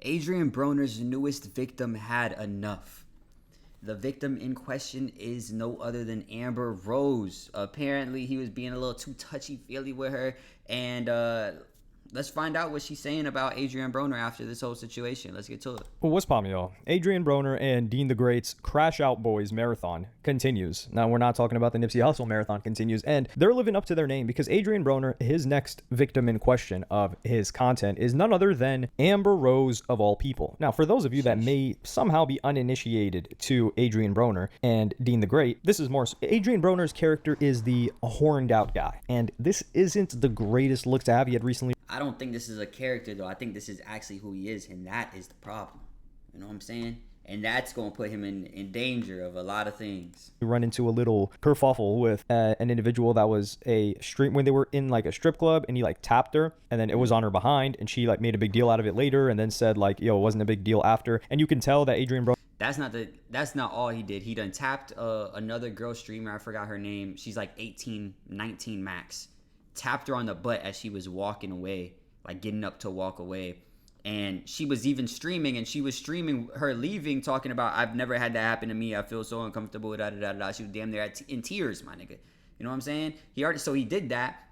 Adrien Broner's newest victim had enough. The victim in question is no other than Amber Rose. Apparently, he was being a little too touchy-feely with her. And let's find out what she's saying about Adrien Broner after this whole situation. Let's get to it. Well, what's poppin', y'all? Adrien Broner and Dean the Great's Crash Out Boys marathon continues. Now, we're not talking about the Nipsey Hussle marathon continues, and they're living up to their name because Adrien Broner, his next victim in question of his content, is none other than Amber Rose of all people. Now, for those of you that may somehow be uninitiated to Adrien Broner and Dean the Great, this is more... Adrien Broner's character is the horned out guy, and this isn't the greatest look to have. He had recently... I don't think this is a character, though. I think this is actually who he is, and that is the problem. You know what I'm saying? And that's going to put him in danger of a lot of things. We run into a little kerfuffle with an individual that was a stream when they were in like a strip club, and he like tapped her, and then it was on her behind, and she like made a big deal out of it later, and then said like, yo, it wasn't a big deal after. And you can tell that Adrien Broner... That's not all he did. He done tapped another girl streamer. I forgot her name. She's like 18, 19 max. Tapped her on the butt as she was walking away, like getting up to walk away. And she was even streaming, and she was streaming her leaving, talking about, I've never had that happen to me. I feel so uncomfortable, da da da da. She was damn near in tears, my nigga. You know what I'm saying? So he did that.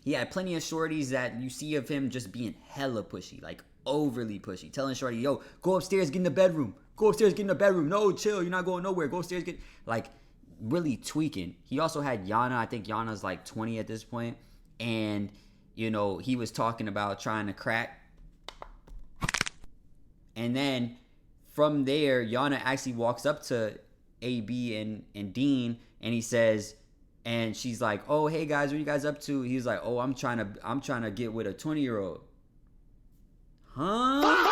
He had plenty of shorties that you see of him just being hella pushy, like overly pushy, telling shorty, yo, go upstairs, get in the bedroom. Go upstairs, get in the bedroom. No, chill, you're not going nowhere. Go upstairs, get... Like, really tweaking. He also had Yana. I think Yana's like 20 at this point. And, you know, he was talking about trying to crack. And then from there, Yana actually walks up to AB and Dean, and he says, and she's like, oh, hey guys, what are you guys up to? He's like, oh, I'm trying to get with a 20-year-old. Huh?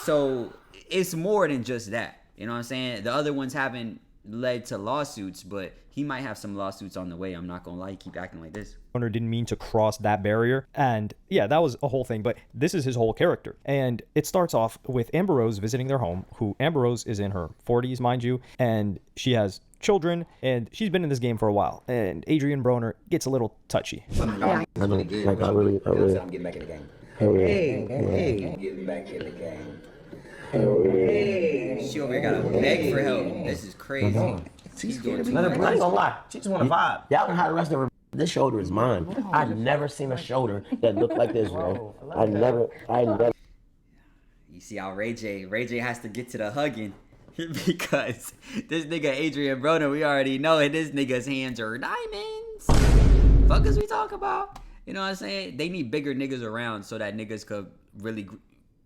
So it's more than just that. You know what I'm saying? The other ones haven't led to lawsuits, but he might have some lawsuits on the way. I'm not gonna lie, keep acting like this. Owner didn't mean to cross that barrier, and yeah, that was a whole thing, but this is his whole character. And it starts off with Amber Rose visiting their home, who Amber Rose is in her 40s, mind you, and she has children, and she's been in this game for a while, and Adrien Broner gets a little touchy. I'm getting back in the game. Hey, getting back in the game. She over here gotta beg for help. This is crazy. She's doing too much. I ain't gonna lie. She just want to vibe. Y'all know how the rest of her. This shoulder is mine. I've never seen a shoulder that looked like this, bro. I never. You see how Ray J has to get to the hugging because this nigga Adrien Broner, we already know it. This nigga's hands are diamonds. Fuck is we talk about? You know what I'm saying? They need bigger niggas around so that niggas could really,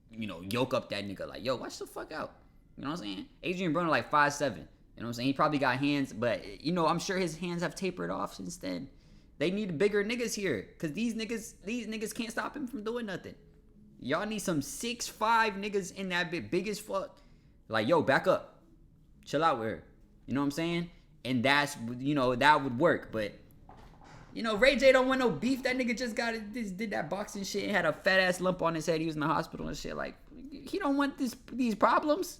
you know, yoke up that nigga. Like, yo, watch the fuck out. You know what I'm saying? Adrien Broner like 5'7". You know what I'm saying? He probably got hands, but, you know, I'm sure his hands have tapered off since then. They need bigger niggas here, because these niggas can't stop him from doing nothing. Y'all need some 6'5" niggas in that bit, big as fuck. Like, yo, back up. Chill out with her. You know what I'm saying? And that's, you know, that would work, but, you know, Ray J don't want no beef. That nigga just did that boxing shit and had a fat ass lump on his head. He was in the hospital and shit. Like, he don't want these problems.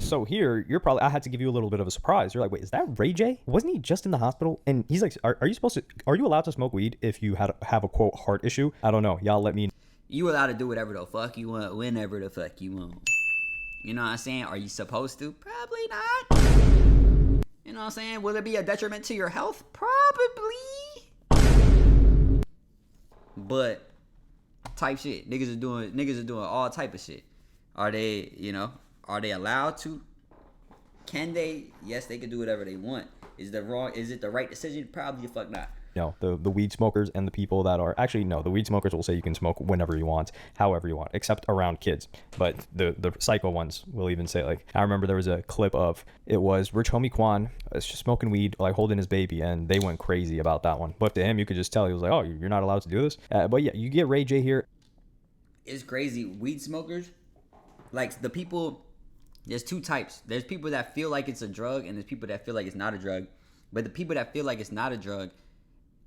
So here, I had to give you a little bit of a surprise. You're like, wait, is that Ray J? Wasn't he just in the hospital? And he's like, are you allowed to smoke weed if you have a quote heart issue? I don't know. Y'all let me know. You allowed to do whatever the fuck you want, whenever the fuck you want. You know what I'm saying? Are you supposed to? Probably not. You know what I'm saying? Will it be a detriment to your health? Probably. But type shit. Niggas are doing all type of shit. Are they allowed to? Can they? Yes, they can do whatever they want. Is it the right decision? Probably the fuck not. No, the weed smokers and the people that are actually, no, the weed smokers will say you can smoke whenever you want, however you want, except around kids. But the psycho ones will even say, like, I remember there was a clip of, it was Rich Homie Quan just smoking weed, like holding his baby, and they went crazy about that one. But to him, you could just tell he was like, oh, you're not allowed to do this. But yeah, you get Ray J here. It's crazy. Weed smokers, like the people, there's two types. There's people that feel like it's a drug, and there's people that feel like it's not a drug. But the people that feel like it's not a drug,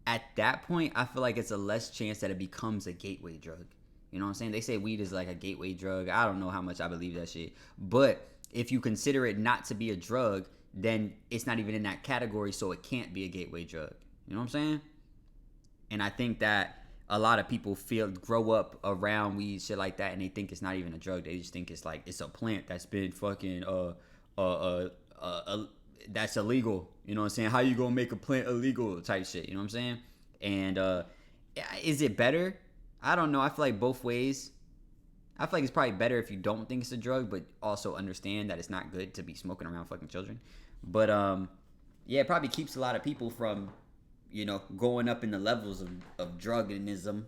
at that point, I feel like it's a less chance that it becomes a gateway drug. You know what I'm saying? They say weed is like a gateway drug. I don't know how much I believe that shit. But if you consider it not to be a drug, then it's not even in that category, so it can't be a gateway drug. You know what I'm saying? And I think that a lot of people grow up around weed, shit like that, and they think it's not even a drug. They just think it's like it's a plant that's been fucking that's illegal. You know what I'm saying? How you gonna make a plant illegal type shit? You know what I'm saying? And is it better? I don't know. I feel like both ways. I feel like it's probably better if you don't think it's a drug, but also understand that it's not good to be smoking around fucking children. But yeah, it probably keeps a lot of people from, you know, going up in the levels of drugism.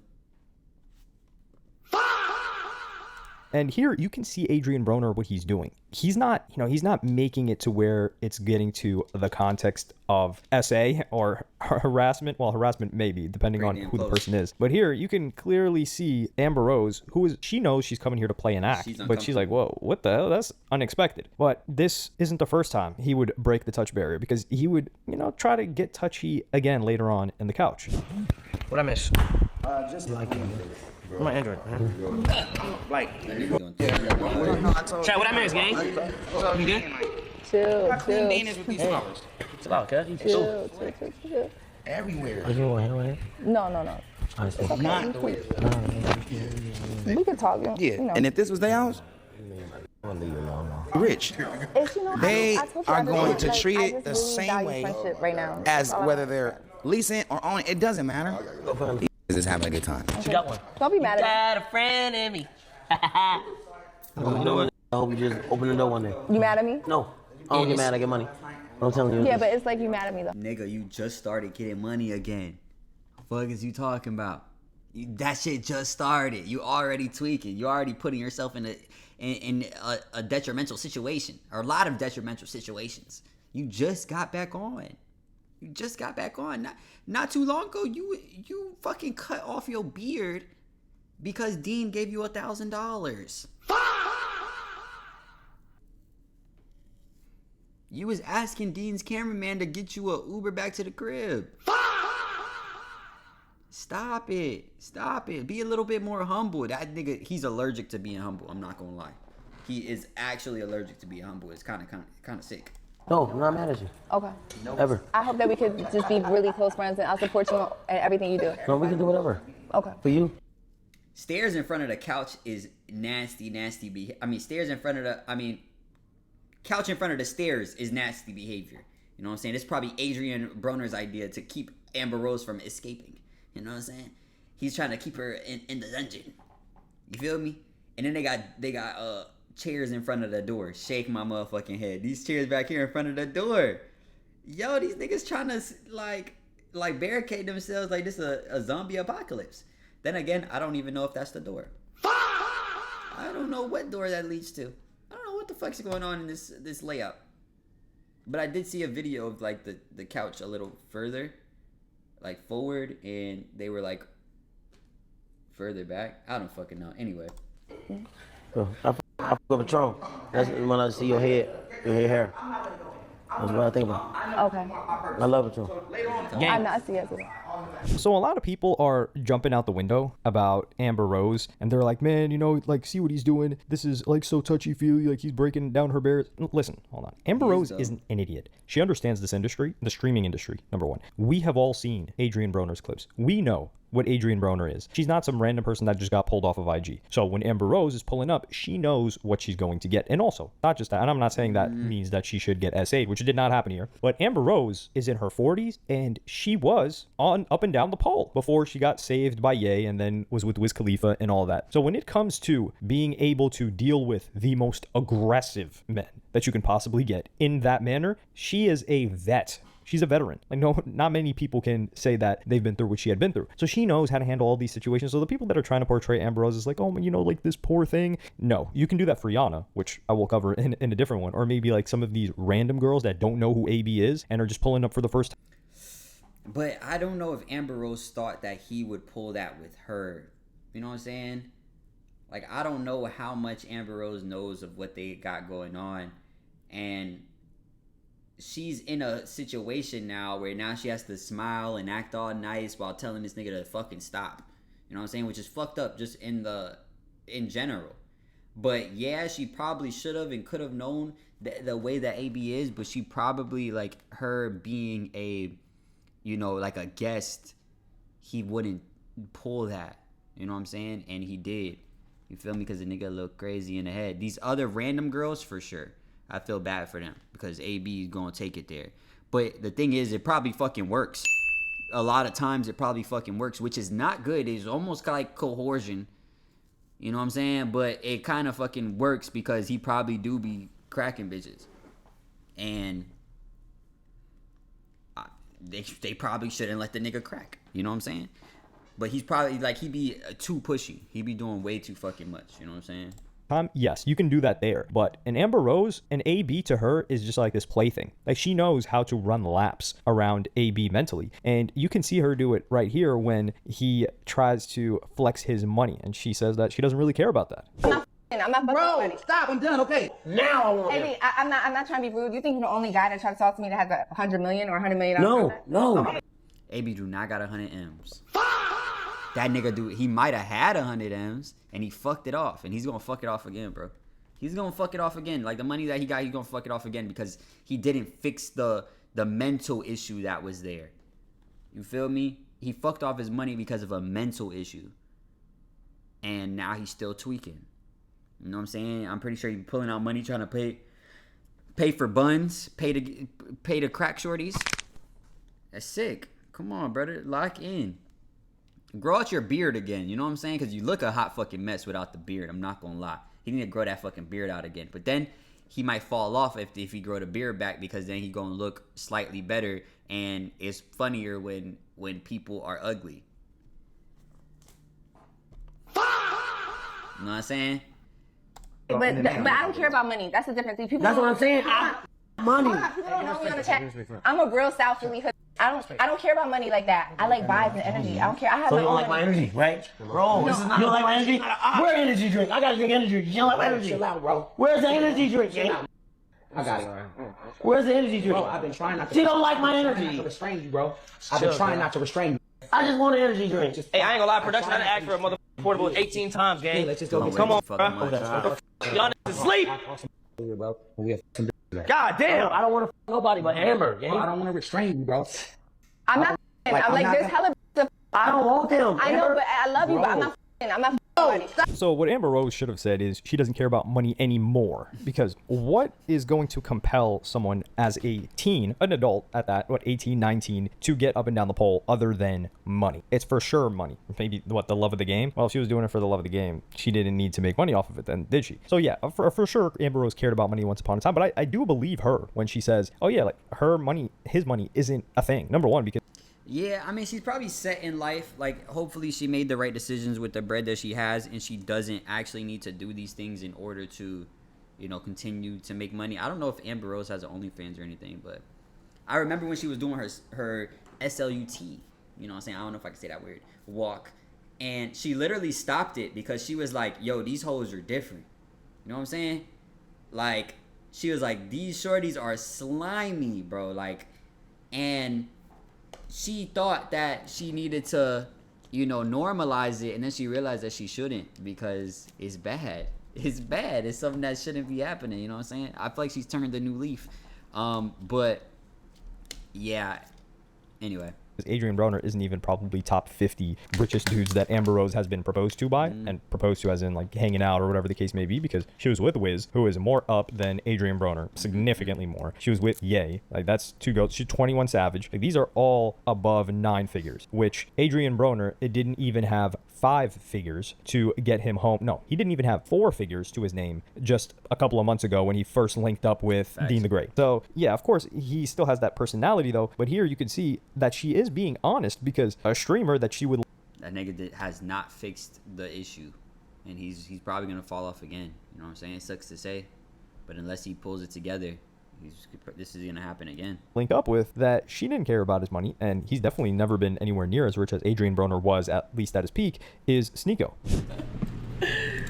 And here you can see Adrien Broner, what he's doing. He's not, you know, he's not making it to where it's getting to the context of SA or harassment. Well, harassment maybe, depending on who the person is. But here you can clearly see Amber Rose, she knows she's coming here to play an act, but she's like, whoa, what the hell? That's unexpected. But this isn't the first time he would break the touch barrier, because he would, you know, try to get touchy again later on in the couch. What I miss? Just like it. My Android, man. Like, Chad, what I miss, gang? You good? Chill. Clean Dean is with these flowers. Chill out, cuz. Chill. Everywhere. Are you want to No. It's okay. Not the way. We can talk. Yeah, You know. and if this was their house, rich, they are going to treat it the same way as whether they're leasing or owning. It doesn't matter. Is having a good time. She got one. Don't be mad at me. Got a friend in me. I hope you just open the door one day. You mad at me? No, I don't get mad. I get money. I'm telling you. Yeah, but it's like you mad at me though. Nigga, you just started getting money again. Fuck is you talking about? That shit just started. You already tweaking. You already putting yourself in a detrimental situation, or a lot of detrimental situations. You just got back on. Not too long ago, you fucking cut off your beard because Dean gave you $1,000. You was asking Dean's cameraman to get you a Uber back to the crib. Stop it. Be a little bit more humble. That nigga, he's allergic to being humble. I'm not gonna lie. He is actually allergic to being humble. It's kind of sick. No, I'm not mad at you. Okay. Ever. I hope that we could just be really close friends, and I'll support you in everything you do. No, we can do whatever. Okay. For you. Stairs in front of the couch is nasty. Couch in front of the stairs is nasty behavior. You know what I'm saying? It's probably Adrien Broner's idea to keep Amber Rose from escaping. You know what I'm saying? He's trying to keep her in the dungeon. You feel me? And then they got chairs in front of the door. Shake my motherfucking head. These chairs back here in front of the door. Yo, these niggas trying to like barricade themselves like this is a zombie apocalypse. Then again, I don't even know if that's the door. I don't know what door that leads to. I don't know what the fuck's going on in this layout. But I did see a video of like the couch a little further, like forward, and they were like further back. I don't fucking know. Anyway. I fuck with Patron. That's when I see your hair. That's what I think about. Okay. I love Patron. I'm not serious. So a lot of people are jumping out the window about Amber Rose, and they're like, man, you know, like, see what he's doing. This is like so touchy-feely, like he's breaking down her barriers. Listen, hold on. Amber Rose isn't an idiot. She understands this industry, the streaming industry, number one. We have all seen Adrien Broner's clips. We know what Adrien Broner is. She's not some random person that just got pulled off of IG. So when Amber Rose is pulling up, she knows what she's going to get. And also, not just that, and I'm not saying that means that she should get SA'd, which did not happen here, but Amber Rose is in her 40s, and she was on up and down the pole before she got saved by Ye and then was with Wiz Khalifa and all that. So when it comes to being able to deal with the most aggressive men that you can possibly get in that manner, she is a vet. She's a veteran. Like, no, not many people can say that they've been through what she had been through. So she knows how to handle all these situations. So the people that are trying to portray Amber Rose as like, oh, you know, like this poor thing. No, you can do that for Yana, which I will cover in a different one. Or maybe like some of these random girls that don't know who AB is and are just pulling up for the first time. But I don't know if Amber Rose thought that he would pull that with her. You know what I'm saying? Like, I don't know how much Amber Rose knows of what they got going on. And she's in a situation now where now she has to smile and act all nice while telling this nigga to fucking stop. You know what I'm saying? Which is fucked up just in general. But yeah, she probably should have and could have known the way that AB is, but she probably, like, her being a, you know, like a guest, he wouldn't pull that. You know what I'm saying? And he did. You feel me? Because the nigga looked crazy in the head. These other random girls, for sure, I feel bad for them because AB is gonna take it there. But the thing is, it probably fucking works. A lot of times, it probably fucking works, which is not good. It's almost like coercion. You know what I'm saying? But it kind of fucking works because he probably do be cracking bitches. And they probably shouldn't let the nigga crack. You know what I'm saying? But he's probably, like, he be too pushy. He be doing way too fucking much. You know what I'm saying? Yes, you can do that there. But an Amber Rose, an AB to her is just like this plaything. Like, she knows how to run laps around AB mentally. And you can see her do it right here when he tries to flex his money. And she says that she doesn't really care about that. I'm not Bro, stop, I'm done, okay. Now I want Baby, I'm not trying to be rude. You think you're the only guy that tried to talk to me that has $100 million or $100 million? No. AB do not got 100 M's. That nigga do. He might have had 100 M's and he fucked it off, and he's gonna fuck it off again, bro. He's gonna fuck it off again. Like, the money that he got, he's gonna fuck it off again because he didn't fix the mental issue that was there. You feel me? He fucked off his money because of a mental issue, and now he's still tweaking. You know what I'm saying? I'm pretty sure he's pulling out money trying to pay for buns, pay to crack shorties. That's sick. Come on, brother, lock in. Grow out your beard again, you know what I'm saying? Because you look a hot fucking mess without the beard. I'm not gonna lie. He need to grow that fucking beard out again. But then he might fall off if he grow the beard back, because then he gonna look slightly better, and it's funnier when people are ugly. You know what I'm saying? But I don't care about money. That's the difference. People That's what I'm saying. Money. People don't know me on the chat. I'm a real South Philly hood. I don't care about money like that. I like vibes and energy. I don't care. I have So my you don't own like my energy. energy, right? Bro, No, you don't like my energy? Where energy drink? I gotta drink energy. You don't like my energy? Chill out, bro. Where's the energy drink, Jay? I got it. Where's the energy drink? Bro, I've been trying not to. She don't like my To energy. restrain you, bro. I've been trying not to restrain you. I just want an energy drink. Hey, I ain't gonna lie, production done asked for a mother portable 18 times, gang. Hey, let's just go get Come on, Fucking bro. much. Y'all niggas asleep. bro. We have some God damn. I don't want to nobody but Amber. I don't want to restrain you, bro. I'm not. I'm like, there's hella. I don't want them. I know, but I love you, but I'm not. I'm not. So what Amber Rose should have said is she doesn't care about money anymore, because what is going to compel someone as a teen, an adult at that, 18, 19, to get up and down the pole other than money? It's for sure money. Maybe, the love of the game? Well, if she was doing it for the love of the game, she didn't need to make money off of it then, did she? So yeah, for sure, Amber Rose cared about money once upon a time, but I do believe her when she says, oh yeah, like, her money, his money isn't a thing. Number one, because Yeah, I mean, she's probably set in life. Like, hopefully she made the right decisions with the bread that she has, and she doesn't actually need to do these things in order to, you know, continue to make money. I don't know if Amber Rose has an OnlyFans or anything, but I remember when she was doing her SLUT, you know what I'm saying? I don't know if I can say that weird, walk. And she literally stopped it because she was like, yo, these hoes are different. You know what I'm saying? Like, she was like, these shorties are slimy, bro. Like, and she thought that she needed to, you know, normalize it, and then she realized that she shouldn't, because it's bad. It's bad. It's something that shouldn't be happening, you know what I'm saying? I feel like she's turned a new leaf. But yeah, anyway. Adrien Broner isn't even probably top 50 richest dudes that Amber Rose has been proposed to by, and proposed to as in like hanging out or whatever the case may be, because she was with Wiz, who is more up than Adrien Broner, significantly more. She was with Ye, like, that's two goats. She's 21 Savage. Like, these are all above 9 figures, which Adrien Broner, it didn't even have 5 figures to get him home. No, he didn't even have 4 figures to his name just a couple of months ago when he first linked up with Facts. Dean the Great. So yeah, of course he still has that personality though, but here you can see that she is being honest, because a streamer that she would, That nigga has not fixed the issue, and he's probably gonna fall off again. You know what I'm saying? It sucks to say, but unless he pulls it together, this is gonna happen again. link up with, that she didn't care about his money, and he's definitely never been anywhere near as rich as Adrien Broner was, at least at his peak, is Sneeko.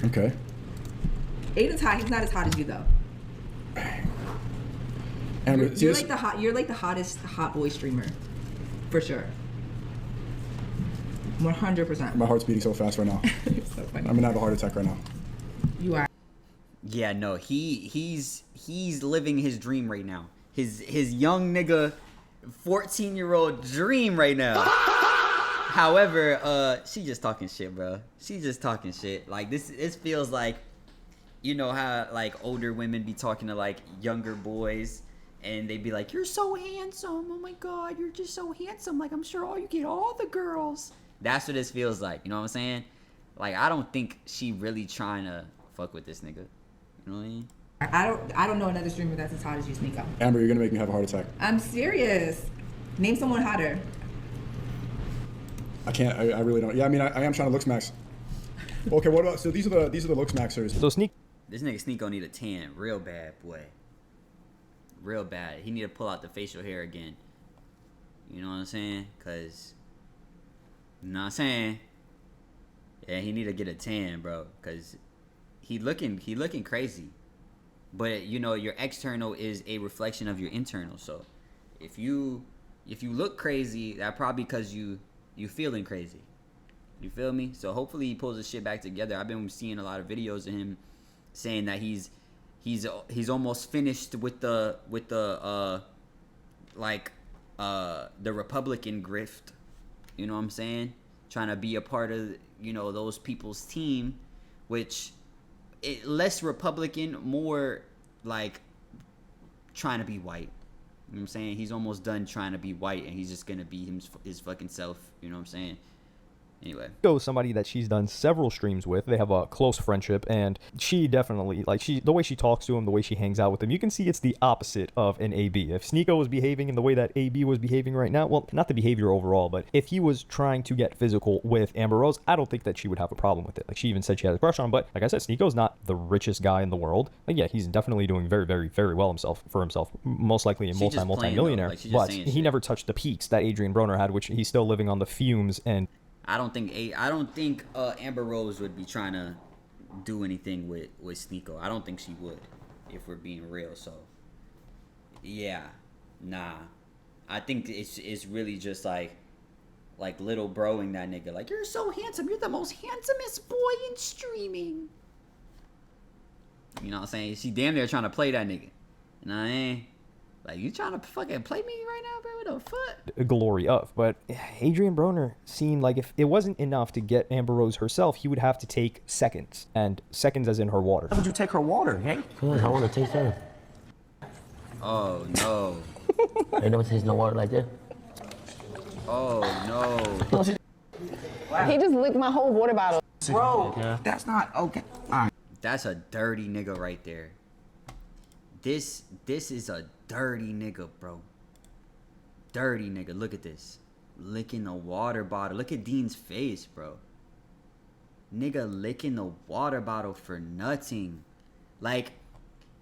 Okay. Aiden's hot. He's not as hot as you though. Amber, You're like the hot. You're like the hottest hot boy streamer, for sure. 100%. my heart's beating so fast right now. So funny. I'm gonna have a heart attack right now. You are. Yeah, no, he's living his dream right now. His young nigga, 14-year-old dream right now. However, she just talking shit, bro. She just talking shit. Like this feels like, you know how like older women be talking to like younger boys, and they be like, "You're so handsome. Oh my god, you're just so handsome. Like I'm sure you get all the girls." That's what this feels like. You know what I'm saying? Like I don't think she really trying to fuck with this nigga. You know what I mean? I don't know another streamer that's as hot as you, Sneeko. Amber, you're gonna make me have a heart attack. I'm serious. Name someone hotter. I can't. I really don't. Yeah, I mean, I am trying to looks max. Okay, what about? So these are the looks maxers. So This nigga Sneeko need a tan real bad, boy. Real bad. He need to pull out the facial hair again. You know what I'm saying? Cause, you know what I'm saying? Yeah, he need to get a tan, bro. Cause he looking crazy. But you know, your external is a reflection of your internal. So if you look crazy, that probably cause you feeling crazy. You feel me? So hopefully he pulls his shit back together. I've been seeing a lot of videos of him saying that he's almost finished with the Republican grift. You know what I'm saying? Trying to be a part of, you know, those people's team, which less Republican, more like trying to be white. You know what I'm saying? He's almost done trying to be white, and he's just gonna be his fucking self. You know what I'm saying? Anyway, Go somebody that she's done several streams with. They have a close friendship, and she definitely, like, the way she talks to him, the way she hangs out with him, you can see it's the opposite of an AB. If Sneeko was behaving in the way that AB was behaving right now, well, not the behavior overall, but if he was trying to get physical with Amber Rose, I don't think that she would have a problem with it. Like, she even said she had a crush on him, but like I said, Sneeko's not the richest guy in the world. Like, yeah, he's definitely doing very, very, very well for himself, most likely a multi-millionaire, like, but he never touched the peaks that Adrien Broner had, which he's still living on the fumes. And I don't think Amber Rose would be trying to do anything with Sneeko. I don't think she would, if we're being real. So yeah, nah. I think it's really just like little broing that nigga. Like, you're so handsome. You're the most handsomest boy in streaming. You know what I'm saying? She damn near trying to play that nigga. You know what I mean? Like, you trying to fucking play me right now, bro? What the fuck? Glory of. But Adrien Broner seemed like if it wasn't enough to get Amber Rose herself, he would have to take seconds. And seconds as in her water. Why would you take her water, hey? Cause I want to taste her. Oh, no. Ain't never taste no water like that. Oh, no. He just licked my whole water bottle. Bro, that's not okay. All right. That's a dirty nigga right there. This is a dirty nigga, bro. Dirty nigga. Look at this. Licking the water bottle. Look at Dean's face, bro. Nigga licking the water bottle for nothing. Like,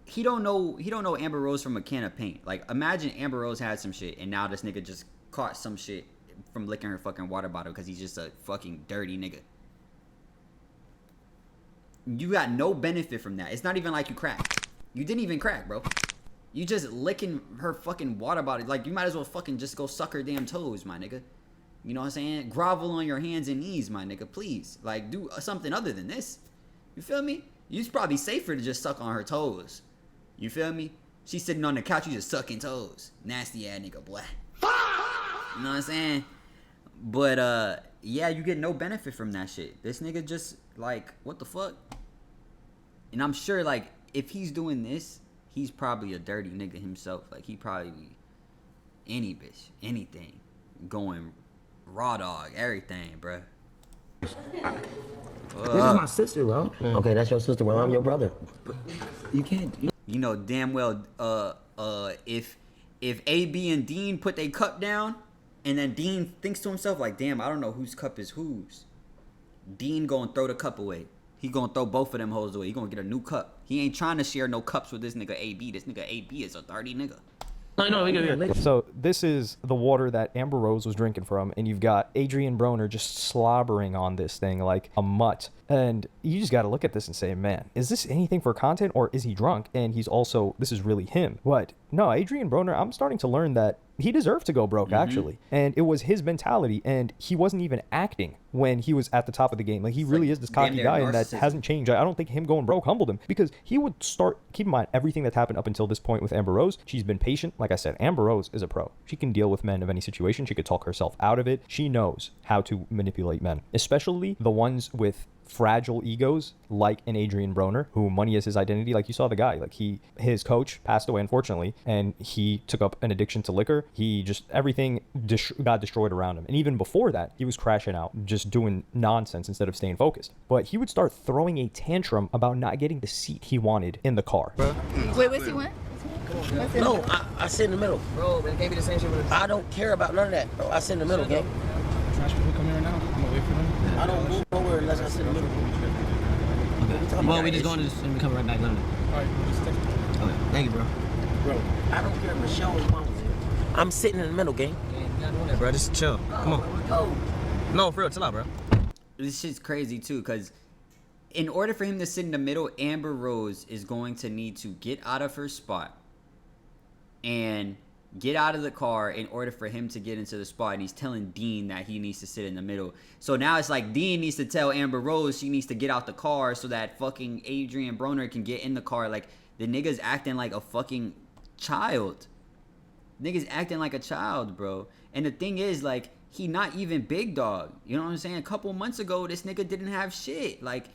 he don't know Amber Rose from a can of paint. Like, imagine Amber Rose had some shit, and now this nigga just caught some shit from licking her fucking water bottle because he's just a fucking dirty nigga. You got no benefit from that. It's not even like you cracked. You didn't even crack, bro. You just licking her fucking water bottle. Like, you might as well fucking just go suck her damn toes, my nigga. You know what I'm saying? Grovel on your hands and knees, my nigga, please. Like, do something other than this. You feel me? It's probably safer to just suck on her toes. You feel me? She's sitting on the couch, you just sucking toes. Nasty ass nigga, boy. You know what I'm saying? But, yeah, you get no benefit from that shit. This nigga just, like, what the fuck? And I'm sure, like, if he's doing this, he's probably a dirty nigga himself. Like, he probably be any bitch, anything. Going raw dog, everything, bruh. This is my sister, bro. Okay, that's your sister. Well, I'm your brother. You can't. You know damn well, if AB and Dean put their cup down, and then Dean thinks to himself, like, damn, I don't know whose cup is whose. Dean gonna throw the cup away. He gonna throw both of them hoes away. He gonna get a new cup. He ain't trying to share no cups with this nigga AB. This nigga AB is a dirty nigga. So this is the water that Amber Rose was drinking from, and you've got Adrien Broner just slobbering on this thing like a mutt. And you just got to look at this and say, man, is this anything for content, or is he drunk? And he's also, this is really him. But no, Adrien Broner, I'm starting to learn that he deserved to go broke, actually. And it was his mentality, and he wasn't even acting when he was at the top of the game. Like, he really is this cocky guy, and that hasn't changed. I don't think him going broke humbled him, because he would start, keep in mind, everything that's happened up until this point with Amber Rose. She's been patient. Like I said, Amber Rose is a pro. She can deal with men of any situation. She could talk herself out of it. She knows how to manipulate men, especially the ones with fragile egos like an Adrien Broner, who money is his identity. Like, you saw the guy, like, his coach passed away, unfortunately, and he took up an addiction to liquor. He just, everything got destroyed around him. And even before that, he was crashing out, just doing nonsense instead of staying focused. But he would start throwing a tantrum about not getting the seat he wanted in the car. Wait, what's he want? No, I sit in the middle. Bro, they gave me the same shit with I don't care about none of that, bro. I sit in the middle, gang. trash people come here now. I'm gonna wait for them. I don't move nowhere unless I sit in the middle. Okay. Well, we just going to just and we coming right back. Literally. All right. Okay. Thank you, bro. Bro, I don't care if Michelle is mom. I'm sitting in the middle, gang. Yeah, you not doing that, bro. Just chill. Come on. No, for real. Chill out, bro. This shit's crazy too, because in order for him to sit in the middle, Amber Rose is going to need to get out of her spot and get out of the car in order for him to get into the spot. And he's telling Dean that he needs to sit in the middle. So now it's like Dean needs to tell Amber Rose she needs to get out the car so that fucking Adrien Broner can get in the car. Like, the nigga's acting like a fucking child. Nigga's acting like a child, bro. And the thing is, like, he not even big dog. You know what I'm saying? A couple months ago, this nigga didn't have shit. Like,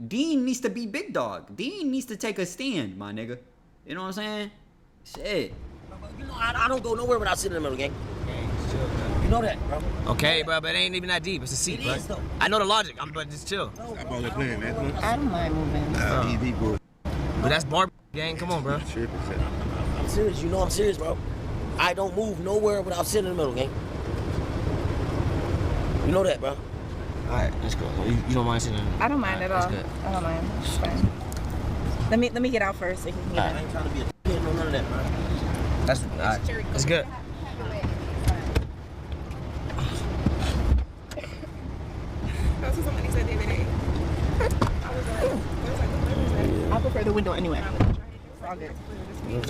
Dean needs to be big dog. Dean needs to take a stand, my nigga. You know what I'm saying? Shit. You know, I don't go nowhere without sitting in the middle, gang. You know that, bro. Okay, bro, but it ain't even that deep. It's a seat, bro. Is, though. I know the logic. But just chill. I'm only playing, man. I don't mind moving. But that's bar gang. Come on, bro. I'm serious. You know I'm serious, bro. I don't move nowhere without sitting in the middle, gang. You know that, bro. All right, let's go. You don't mind sitting in I don't mind at all. That's good. I don't mind. It's fine. Let me get out first so you can get I ain't trying to be a kid, no none of that, bro. That's all right. That's good. That's what somebody said the other day. I prefer the window anyway. It's all good.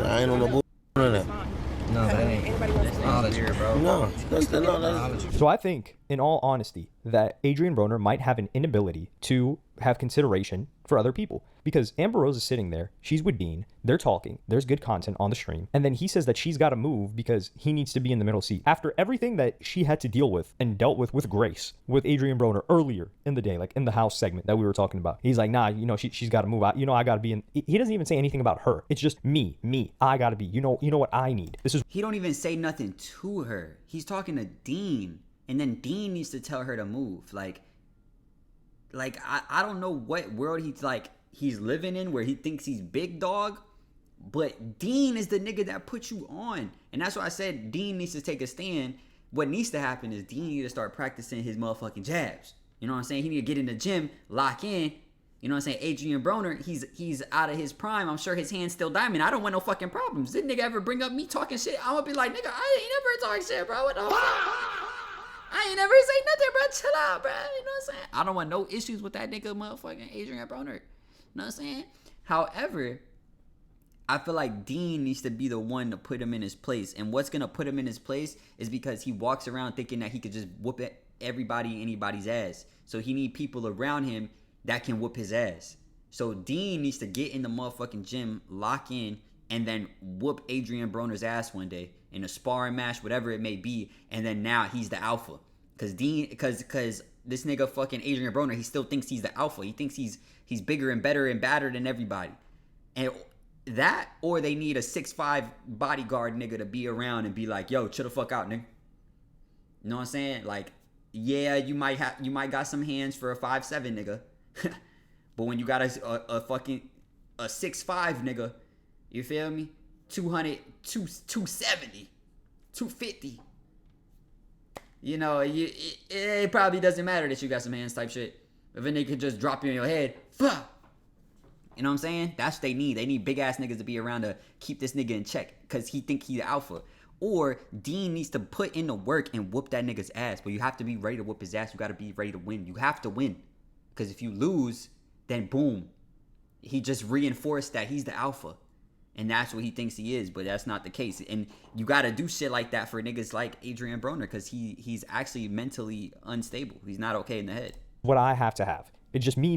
I ain't on no bull, none of that. No, that ain't. Knowledge here, bro. No, that's the knowledge. So I think, in all honesty, that Adrien Broner might have an inability to have consideration for other people. Because Amber Rose is sitting there, she's with Dean, they're talking, there's good content on the stream, and then he says that she's got to move because he needs to be in the middle seat. After everything that she had to deal with and dealt with grace, with Adrien Broner earlier in the day, like in the house segment that we were talking about, he's like, nah, you know, she's got to move out. You know, I got to be in. He doesn't even say anything about her. It's just me. I got to be. You know what I need. This is. He don't even say nothing to her. He's talking to Dean, and then Dean needs to tell her to move. Like I don't know what world he's living in where he thinks he's big dog, but Dean is the nigga that put you on. And that's why I said Dean needs to take a stand. What needs to happen is Dean needs to start practicing his motherfucking jabs. You know what I'm saying? He need to get in the gym, lock in. You know what I'm saying? Adrien Broner, he's out of his prime. I'm sure his hand's still diamond. I don't want no fucking problems. This nigga ever bring up me talking shit, I'm gonna be like, nigga, I ain't never talking shit, bro. What the fuck? I ain't never say nothing, bro. Chill out, bro. You know what I'm saying? I don't want no issues with that nigga, motherfucking Adrien Broner. You know what I'm saying? However, I feel like Dean needs to be the one to put him in his place. And what's going to put him in his place is because he walks around thinking that he could just whoop anybody's ass. So he need people around him that can whoop his ass. So Dean needs to get in the motherfucking gym, lock in, and then whoop Adrien Broner's ass one day in a sparring match, whatever it may be. And then now he's the alpha. Because this nigga fucking Adrien Broner, he still thinks he's the alpha. He thinks he's bigger and better and badder than everybody. And that, or they need a 6'5" bodyguard nigga to be around and be like, yo, chill the fuck out, nigga. You know what I'm saying? Like, yeah, you might got some hands for a 5'7" nigga. But when you got a fucking 6'5" nigga, you feel me? 200, 270, 250. You know, it probably doesn't matter that you got some hands type shit. If a nigga could just drop you in your head, fuck. You know what I'm saying? That's what they need. They need big ass niggas to be around to keep this nigga in check because he think he the alpha. Or Dean needs to put in the work and whoop that nigga's ass. But you have to be ready to whoop his ass. You got to be ready to win. You have to win. Because if you lose, then boom. He just reinforced that he's the alpha. And that's what he thinks he is, but that's not the case. And you got to do shit like that for niggas like Adrien Broner, because he's actually mentally unstable. He's not okay in the head. What I have to have. It's just me.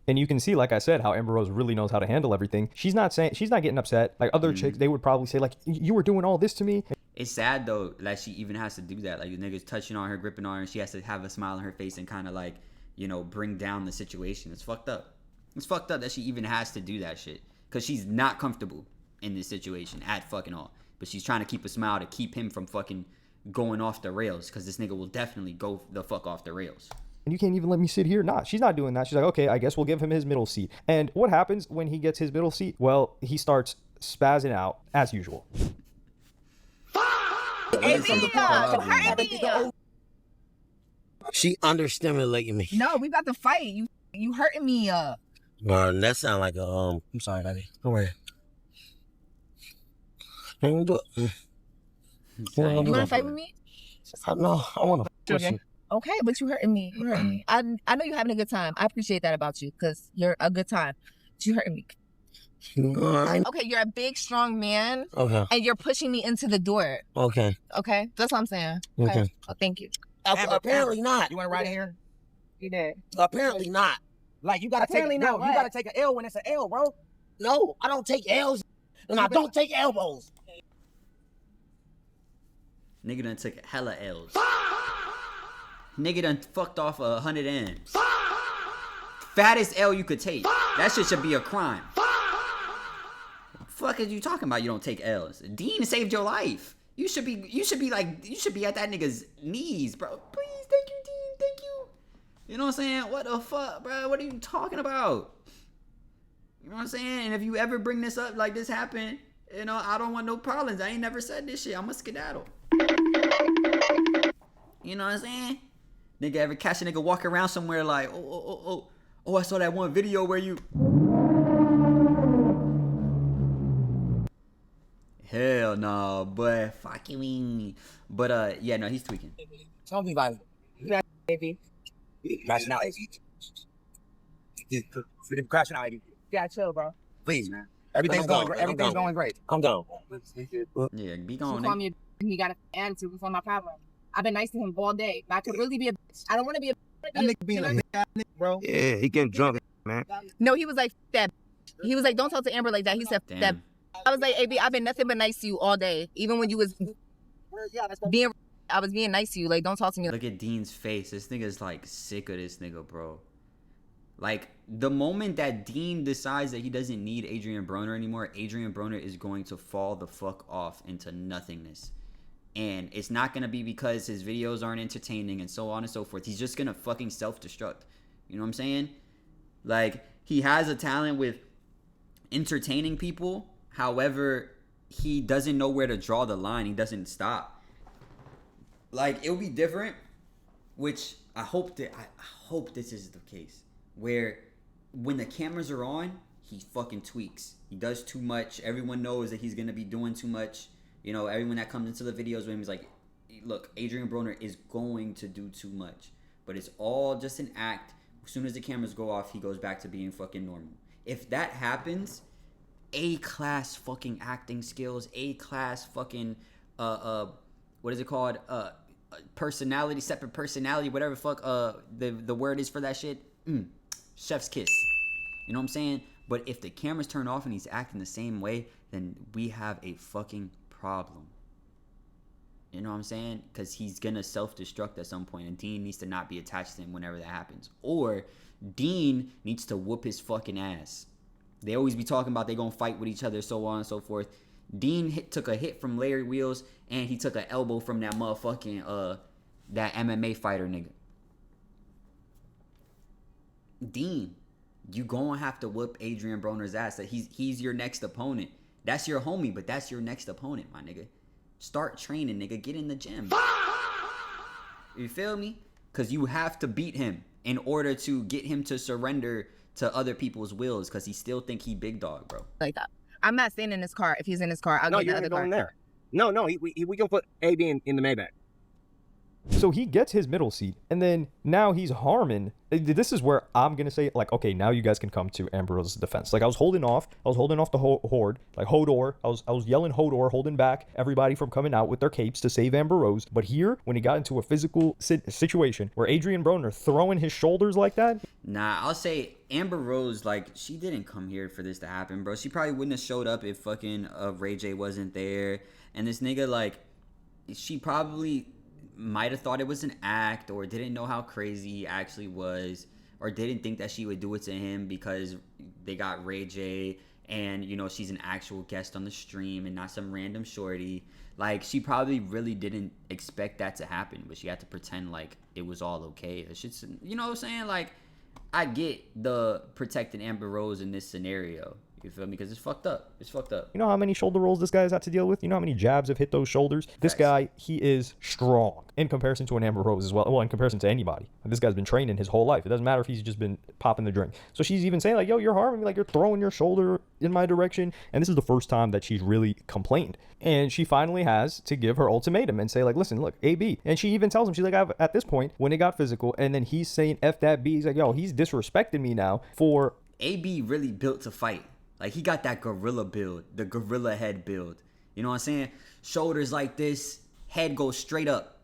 And you can see, like I said, how Amber Rose really knows how to handle everything. She's not getting upset. Like other chicks, they would probably say, like, you were doing all this to me. It's sad, though, that she even has to do that. Like, the niggas touching on her, gripping on her, and she has to have a smile on her face and kind of, like, you know, bring down the situation. It's fucked up. It's fucked up that she even has to do that shit. Because she's not comfortable in this situation at fucking all. But she's trying to keep a smile to keep him from fucking going off the rails. Because this nigga will definitely go the fuck off the rails. And you can't even let me sit here. Nah, she's not doing that. She's like, okay, I guess we'll give him his middle seat. And what happens when he gets his middle seat? Well, he starts spazzing out as usual. She understimulating me. No, we about to fight. You hurting me up. That sound like a I'm sorry, baby. Don't worry. You wanna fight with me? No, I wanna push you. Okay, but you hurting me. You hurting me. I know you're having a good time. I appreciate that about you, because you're a good time. But you hurting me. Okay, you're a big, strong man. Okay. And you're pushing me into the door. Okay. Okay, that's what I'm saying. Okay. Oh, thank you. Apparently not. You want to ride in here? You did. Apparently not. Like, you gotta take you gotta take an L when it's an L, bro. No, I don't take L's, and I don't take elbows. Nigga done took hella L's. Nigga done fucked off 100 M's. Fattest L you could take. That shit should be a crime. Fuck is you talking about? You don't take L's. Dean saved your life. You should be at that nigga's knees, bro. Please, thank you, Dean. Thank you. You know what I'm saying? What the fuck, bro? What are you talking about? You know what I'm saying? And if you ever bring this up, like this happened, you know, I don't want no problems. I ain't never said this shit. I'm a skedaddle. You know what I'm saying? Nigga ever catch a nigga walk around somewhere like, oh, I saw that one video where you... Hell no, boy. Fuck you mean. But, yeah, no, he's tweaking. Tell me about it. Baby. Crashing out, crashing out, Yeah, chill, bro. please, man. Everything's going great. I'm gone. Yeah, be You gone, call nigga. me a he got an attitude before my problem. I've been nice to him all day. But I could really be a bitch. I don't want to be a bitch. That nigga being a big nigga, bro. Yeah, he getting drunk, man. No, he was like, that. He was like, don't talk to Amber like that. He said, Damn. that. I was like, AB, I've been nothing but nice to you all day. Even when you was being, I was being nice to you. Like, don't talk to me. Look at Dean's face. This nigga's like sick of this nigga, bro. Like, the moment that Dean decides that he doesn't need Adrien Broner anymore, Adrien Broner is going to fall the fuck off into nothingness. And it's not going to be because his videos aren't entertaining and so on and so forth. He's just going to fucking self-destruct. You know what I'm saying? Like, he has a talent with entertaining people. However, he doesn't know where to draw the line. He doesn't stop. Like, it'll be different, which I hope this is the case, where when the cameras are on, he fucking tweaks. He does too much. Everyone knows that he's going to be doing too much. You know, everyone that comes into the videos with him is like, look, Adrien Broner is going to do too much. But it's all just an act. As soon as the cameras go off, he goes back to being fucking normal. If that happens, A-class fucking acting skills, A-class fucking, what is it called? Personality, separate personality, whatever the fuck the word is for that shit. Chef's kiss. You know what I'm saying? But if the cameras turn off and he's acting the same way, then we have a fucking problem. You know what I'm saying? Because he's gonna self-destruct at some point, and Dean needs to not be attached to him whenever that happens. Or Dean needs to whoop his fucking ass. They always be talking about they gonna fight with each other, so on and so forth. Dean took a hit from Larry Wheels, and he took an elbow from that motherfucking that MMA fighter nigga. Dean, you gonna have to whoop Adrien Broner's ass. That he's your next opponent. That's your homie, but that's your next opponent, my nigga. Start training, nigga. Get in the gym. You feel me? Because you have to beat him in order to get him to surrender to other people's wills, because he still think he big dog, bro. Like that. I'm not staying in his car. If he's in his car, I'll get the other car. There. No, we can put AB in the Maybach. So he gets his middle seat, and then now he's harming. This is where I'm gonna say, like, okay, now you guys can come to Amber Rose's defense. Like, I was holding off the horde, like Hodor. I was yelling Hodor, holding back everybody from coming out with their capes to save Amber Rose. But here, when he got into a physical situation where Adrien Broner throwing his shoulders like that. Nah, I'll say Amber Rose, like, she didn't come here for this to happen, bro. She probably wouldn't have showed up if fucking Ray J wasn't there. And this nigga, like, she probably might have thought it was an act, or didn't know how crazy he actually was, or didn't think that she would do it to him because they got Ray J and, you know, she's an actual guest on the stream and not some random shorty. Like, she probably really didn't expect that to happen, but she had to pretend like it was all okay. That shit's, you know what I'm saying? Like, I get the protecting Amber Rose in this scenario. You feel me? Because it's fucked up. It's fucked up. You know how many shoulder rolls this guy has had to deal with? You know how many jabs have hit those shoulders? This guy, he is strong in comparison to an Amber Rose as well. Well, in comparison to anybody. This guy's been training his whole life. It doesn't matter if he's just been popping the drink. So she's even saying, like, yo, you're harming me. Like, you're throwing your shoulder in my direction. And this is the first time that she's really complained. And she finally has to give her ultimatum and say, like, listen, look, AB. And she even tells him, she's like, at this point, when it got physical, and then he's saying F that B, he's like, yo, he's disrespecting me now for... AB really built to fight. Like, he got that gorilla build, the gorilla head build. You know what I'm saying? Shoulders like this, head goes straight up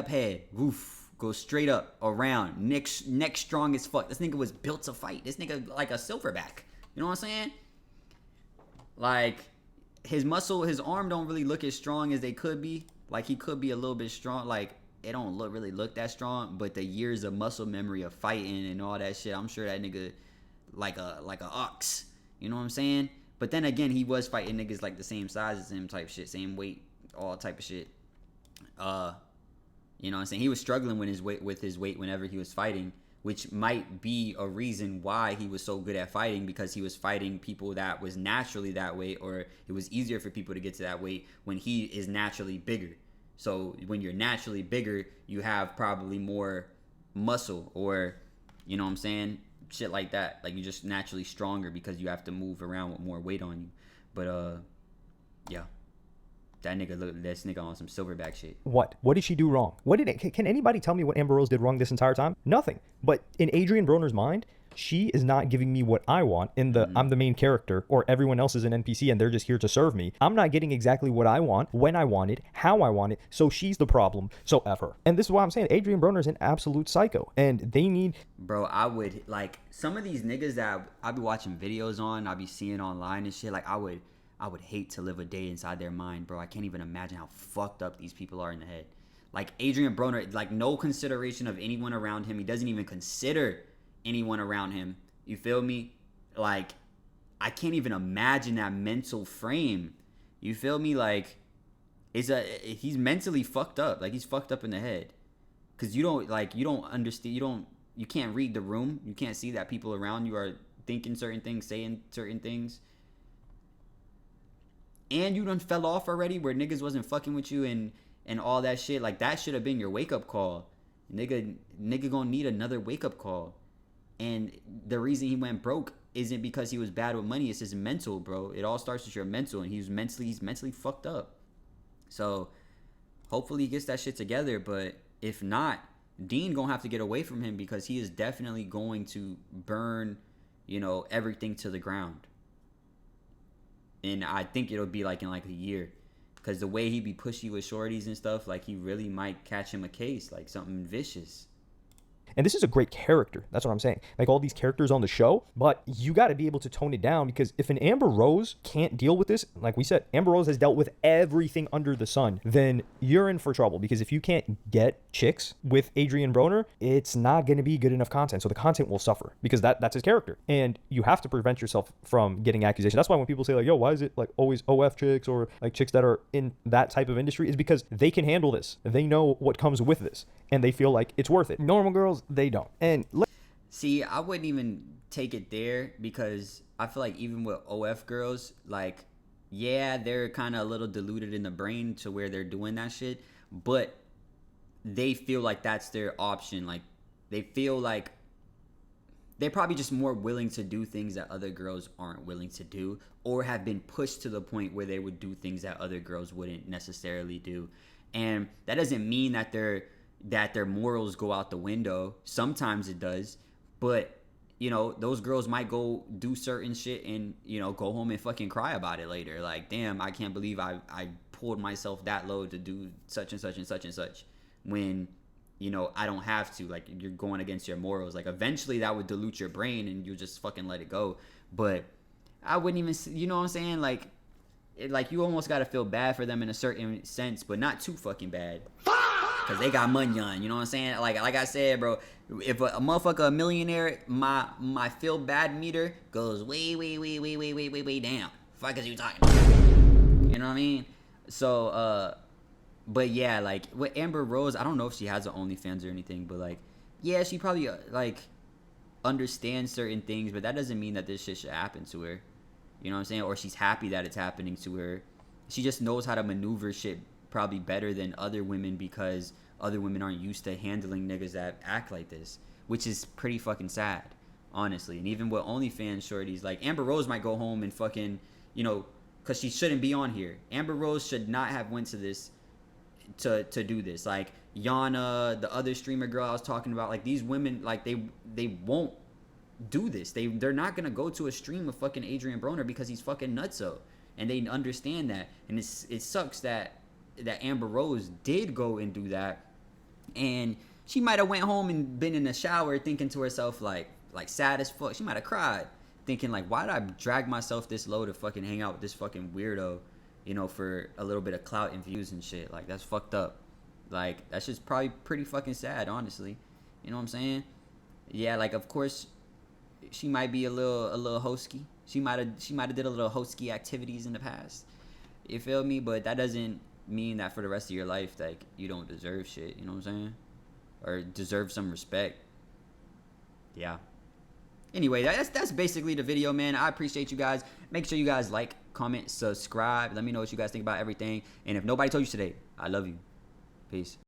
head. Woof, goes straight up, around, neck strong as fuck. This nigga was built to fight. This nigga like a silverback. You know what I'm saying? Like, his arm don't really look as strong as they could be. Like, he could be a little bit strong. Like, it don't really look that strong, but the years of muscle memory of fighting and all that shit, I'm sure that nigga like a ox. You know what I'm saying? But then again, he was fighting niggas like the same size as him type shit, same weight, all type of shit. You know what I'm saying? He was struggling with his weight whenever he was fighting, which might be a reason why he was so good at fighting, because he was fighting people that was naturally that weight, or it was easier for people to get to that weight when he is naturally bigger. So when you're naturally bigger, you have probably more muscle, or, you know what I'm saying? Shit like that. Like, you're just naturally stronger because you have to move around with more weight on you. But yeah, that nigga looked this nigga on some silverback shit. What did she do wrong? Can anybody tell me what Amber Rose did wrong this entire time? Nothing. But in Adrien Broner's mind, she is not giving me what I want in the I'm the main character, or everyone else is an NPC and they're just here to serve me. I'm not getting exactly what I want, when I want it, how I want it, so she's the problem, so F her. And this is why I'm saying Adrien Broner is an absolute psycho, and they need... Bro, I would, like, some of these niggas that I be watching videos on, I be seeing online and shit, like, I would hate to live a day inside their mind, bro. I can't even imagine how fucked up these people are in the head. Like, Adrien Broner, like, no consideration of anyone around him. He doesn't even consider anyone around him. You feel me? Like, I can't even imagine that mental frame. You feel me? Like, he's mentally fucked up. Like, he's fucked up in the head. Cause you don't understand, you can't read the room. You can't see that people around you are thinking certain things, saying certain things. And you done fell off already where niggas wasn't fucking with you and all that shit. Like, that should have been your wake-up call. Nigga gonna need another wake-up call. And the reason he went broke isn't because he was bad with money. It's his mental, bro. It all starts with your mental, and he's mentally fucked up. So hopefully he gets that shit together. But if not, Dean gonna have to get away from him, because he is definitely going to burn, you know, everything to the ground. And I think it'll be like in like a year, because the way he be pushy with shorties and stuff, like, he really might catch him a case, like something vicious. And this is a great character. That's what I'm saying. Like, all these characters on the show, but you got to be able to tone it down, because if an Amber Rose can't deal with this, like we said, Amber Rose has dealt with everything under the sun, then you're in for trouble, because if you can't get chicks with Adrien Broner, it's not going to be good enough content. So the content will suffer, because that's his character. And you have to prevent yourself from getting accusations. That's why when people say, like, yo, why is it like always OF chicks or like chicks that are in that type of industry, is because they can handle this. They know what comes with this, and they feel like it's worth it. Normal girls, they don't. And see, I wouldn't even take it there, because I feel like even with OF girls, like, yeah, they're kind of a little diluted in the brain to where they're doing that shit, but they feel like that's their option. Like, they feel like they're probably just more willing to do things that other girls aren't willing to do, or have been pushed to the point where they would do things that other girls wouldn't necessarily do. And that doesn't mean that they're that their morals go out the window. Sometimes it does, but you know, those girls might go do certain shit and, you know, go home and fucking cry about it later. Like, damn, I can't believe I pulled myself that low to do such and such and such and such, when, you know, I don't have to. Like, you're going against your morals. Like, eventually that would dilute your brain and you just fucking let it go. But I wouldn't even, you know what I'm saying? Like, like you almost got to feel bad for them in a certain sense, but not too fucking bad. Cause they got money on, you know what I'm saying? Like I said, bro, if a motherfucker a millionaire, my feel bad meter goes way down. Fuck is you talking about? You know what I mean? So but yeah, like with Amber Rose, I don't know if she has an OnlyFans or anything, but like, yeah, she probably like understands certain things, but that doesn't mean that this shit should happen to her. You know what I'm saying? Or she's happy that it's happening to her. She just knows how to maneuver shit probably better than other women, because other women aren't used to handling niggas that act like this, which is pretty fucking sad, honestly. And even with OnlyFans shorties, like Amber Rose might go home and fucking, you know, because she shouldn't be on here. Amber Rose should not have went to this to do this. Like Yana, the other streamer girl I was talking about, like these women, like they won't do this. They're not gonna go to a stream of fucking Adrien Broner because he's fucking nutso, and they understand that. And it sucks that Amber Rose did go and do that, and she might have went home and been in the shower thinking to herself like sad as fuck. She might have cried thinking like, why did I drag myself this low to fucking hang out with this fucking weirdo, you know, for a little bit of clout and views and shit. Like, that's fucked up. Like, that shit's probably pretty fucking sad, honestly. You know what I'm saying? Yeah, like, of course she might be a little hosky. She might have did a little hosky activities in the past. You feel me? But that doesn't mean that for the rest of your life, like, you don't deserve shit. You know what I'm saying? Or deserve some respect. Yeah. Anyway, that's basically the video, man. I appreciate you guys. Make sure you guys like, comment, subscribe. Let me know what you guys think about everything. And if nobody told you today, I love you. Peace.